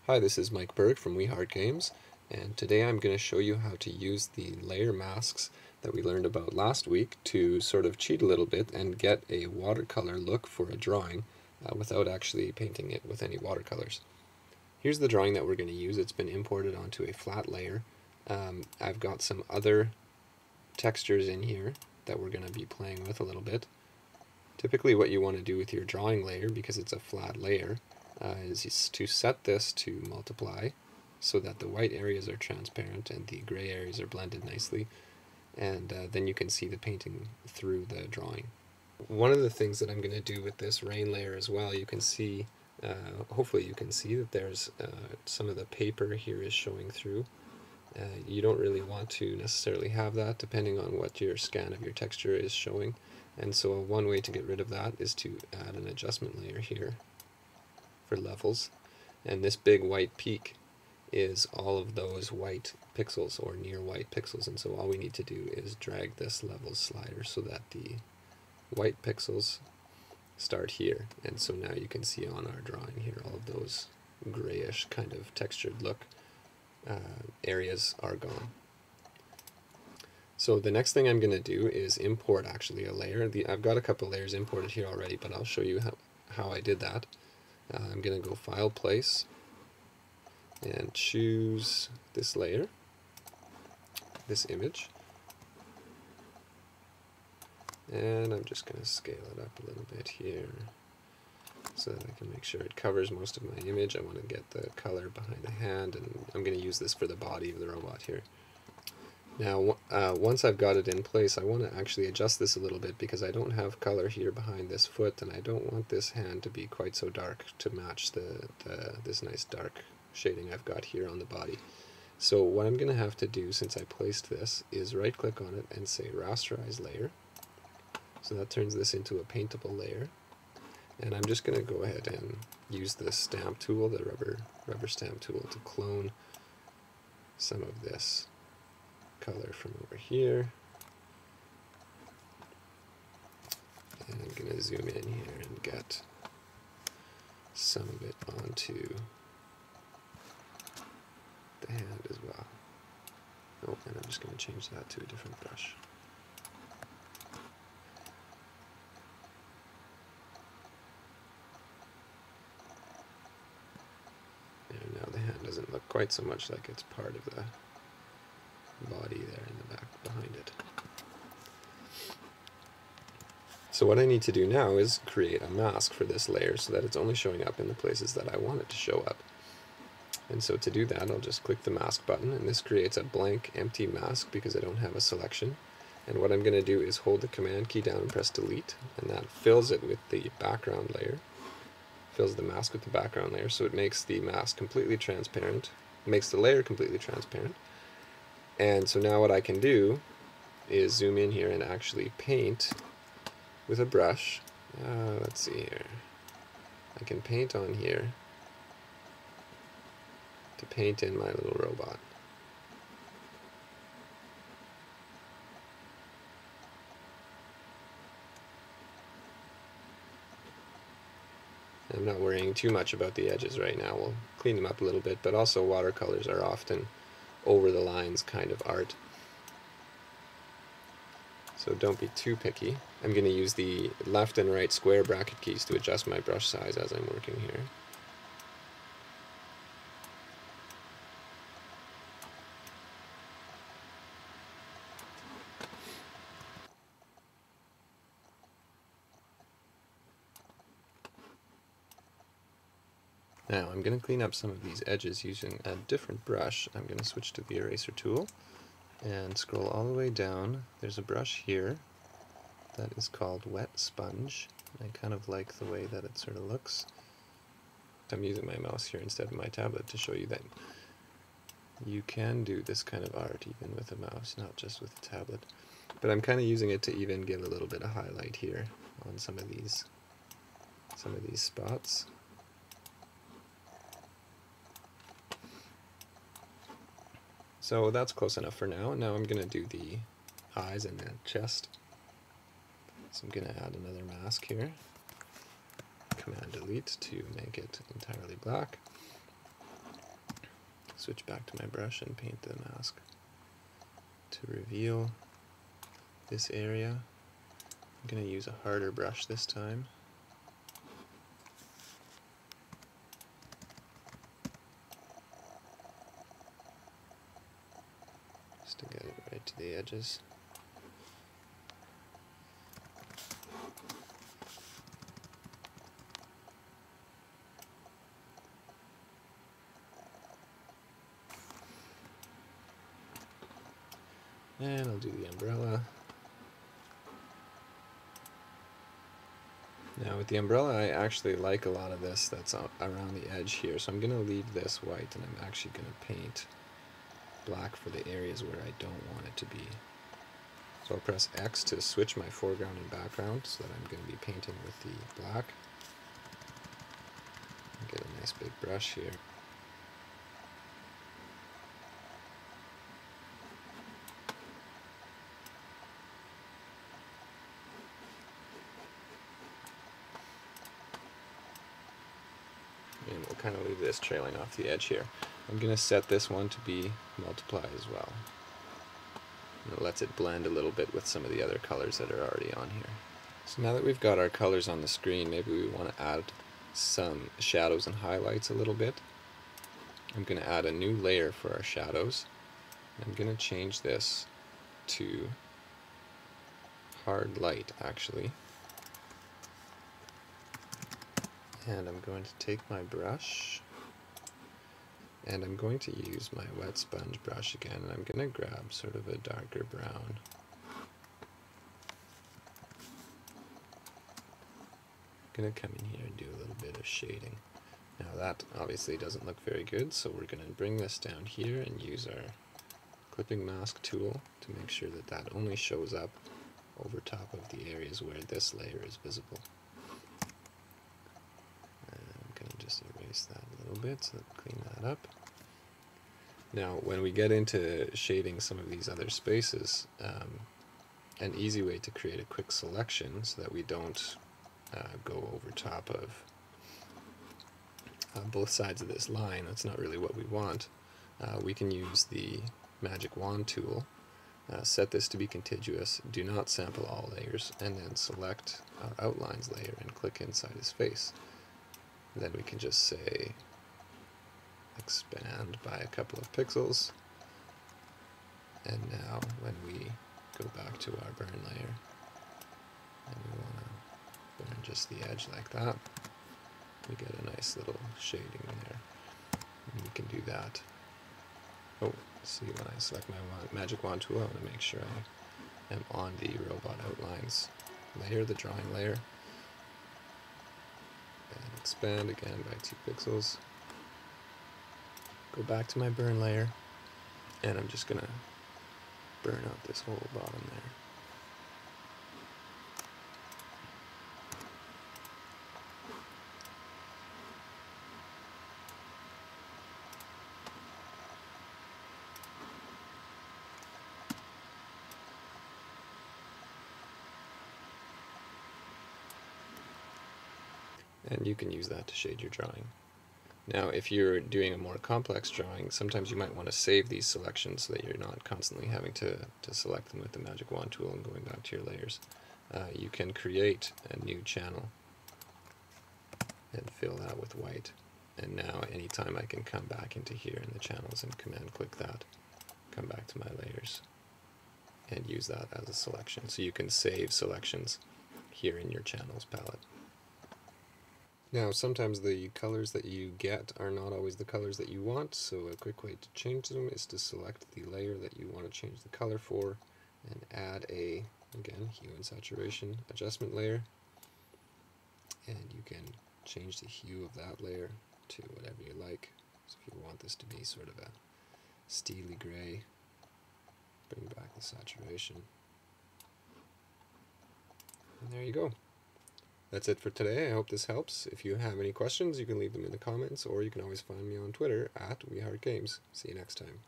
Hi, this is Mike Berg from We Heart Games, and today I'm going to show you how to use the layer masks that we learned about last week to sort of cheat a little bit and get a watercolor look for a drawing without actually painting it with any watercolors. Here's the drawing that we're going to use. It's been imported onto a flat layer. I've got some other textures in here that we're going to be playing with a little bit. Typically what you want to do with your drawing layer, because it's a flat layer, is to set this to multiply so that the white areas are transparent and the gray areas are blended nicely, and then you can see the painting through the drawing. One of the things that I'm going to do with this rain layer as well, you can see, hopefully you can see that there's some of the paper here is showing through. You don't really want to necessarily have that depending on what your scan of your texture is showing, and so one way to get rid of that is to add an adjustment layer here for levels, and this big white peak is all of those white pixels or near white pixels, and so all we need to do is drag this levels slider so that the white pixels start here, and so now you can see on our drawing here all of those grayish kind of textured look areas are gone. So the next thing I'm going to do is import actually a layer. I've got a couple layers imported here already, but I'll show you how I did that. I'm going to go File, Place, and choose this layer, this image, and I'm just going to scale it up a little bit here so that I can make sure it covers most of my image. I want to get the color behind the hand, and I'm going to use this for the body of the robot here. Now, once I've got it in place, I want to actually adjust this a little bit because I don't have color here behind this foot, and I don't want this hand to be quite so dark to match this nice dark shading I've got here on the body. So what I'm going to have to do, since I placed this, is right-click on it and say Rasterize Layer. So that turns this into a paintable layer. And I'm just going to go ahead and use the stamp tool, the rubber stamp tool, to clone some of this color from over here, and I'm going to zoom in here and get some of it onto the hand as well. Oh, and I'm just going to change that to a different brush. And now the hand doesn't look quite so much like it's part of the body there in the back behind it. So what I need to do now is create a mask for this layer so that it's only showing up in the places that I want it to show up. And so to do that, I'll just click the mask button, and this creates a blank empty mask because I don't have a selection. And what I'm going to do is hold the command key down and press delete, and that fills it with the background layer, fills the mask with the background layer, so it makes the mask completely transparent, makes the layer completely transparent. And so now what I can do is zoom in here and actually paint with a brush. Let's see here. I can paint on here to paint in my little robot. I'm not worrying too much about the edges right now. We'll clean them up a little bit, but also watercolors are often over the lines kind of art. So don't be too picky. I'm going to use the left and right square bracket keys to adjust my brush size as I'm working here. Now I'm going to clean up some of these edges using a different brush. I'm going to switch to the eraser tool and scroll all the way down. There's a brush here that is called Wet Sponge. I kind of like the way that it sort of looks. I'm using my mouse here instead of my tablet to show you that you can do this kind of art even with a mouse, not just with a tablet. But I'm kind of using it to even give a little bit of highlight here on some of these spots. So that's close enough for now. Now I'm going to do the eyes and the chest. So I'm going to add another mask here. Command delete to make it entirely black. switch back to my brush and paint the mask. To reveal this area, I'm going to use a harder brush this time. Just to get it right to the edges. And I'll do the umbrella. Now with the umbrella, I actually like a lot of this that's around the edge here, so I'm going to leave this white and I'm actually going to paint black for the areas where I don't want it to be. So I'll press X to switch my foreground and background so that I'm going to be painting with the black. Get a nice big brush here. And we'll kind of leave this trailing off the edge here. I'm going to set this one to be multiply as well. And it lets it blend a little bit with some of the other colors that are already on here. So now that we've got our colors on the screen, maybe we want to add some shadows and highlights a little bit. I'm going to add a new layer for our shadows. I'm going to change this to hard light actually. And I'm going to take my brush and I'm going to use my wet sponge brush again, and I'm going to grab sort of a darker brown. I'm going to come in here and do a little bit of shading. Now that obviously doesn't look very good, so we're going to bring this down here and use our clipping mask tool to make sure that that only shows up over top of the areas where this layer is visible. Just erase that a little bit, so clean that up. Now when we get into shading some of these other spaces, an easy way to create a quick selection so that we don't go over top of both sides of this line, that's not really what we want. We can use the magic wand tool, set this to be contiguous, do not sample all layers, and then select our outlines layer and click inside his face. Then we can just say expand by a couple of pixels, and now when we go back to our burn layer and we want to burn just the edge like that, we get a nice little shading there. And we can do that. Oh, see, when I select my magic wand tool, I want to make sure I am on the robot outlines layer, the drawing layer. And expand again by 2 pixels. Go back to my burn layer, and I'm just going to burn out this whole bottom there. And you can use that to shade your drawing. Now if you're doing a more complex drawing, sometimes you might want to save these selections so that you're not constantly having to select them with the magic wand tool and going back to your layers. You can create a new channel and fill that with white. And now anytime I can come back into here in the channels and command click that, come back to my layers and use that as a selection. So you can save selections here in your channels palette. Now sometimes the colors that you get are not always the colors that you want, so a quick way to change them is to select the layer that you want to change the color for and add a, again, hue and saturation adjustment layer, and you can change the hue of that layer to whatever you like. So if you want this to be sort of a steely gray, bring back the saturation, and there you go. That's it for today. I hope this helps. If you have any questions, you can leave them in the comments, or you can always find me on Twitter at WeHeartGames. See you next time.